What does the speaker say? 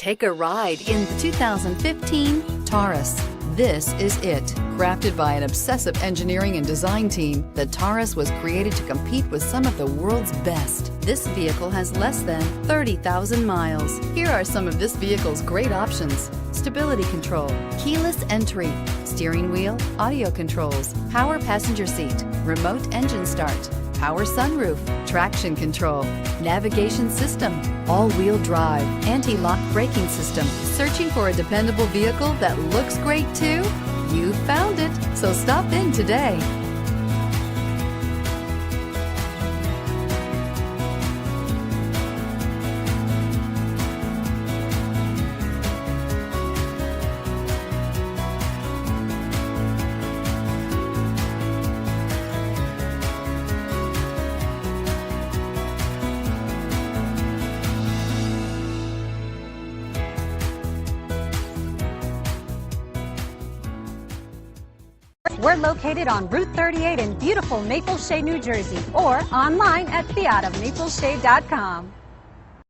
Take a ride in the 2015 Taurus. This is it. Crafted by an obsessive engineering and design team, the Taurus was created to compete with some of the world's best. This vehicle has less than 30,000 miles. Here are some of this vehicle's great options: stability control, keyless entry, steering wheel audio controls, power passenger seat, remote engine start, power sunroof, traction control, navigation system, all-wheel drive, anti-lock braking system. Searching for a dependable vehicle that looks great too? You found it, so stop in today. We're located on Route 38 in beautiful Maple Shade, New Jersey, or online at fiatofmapleshade.com.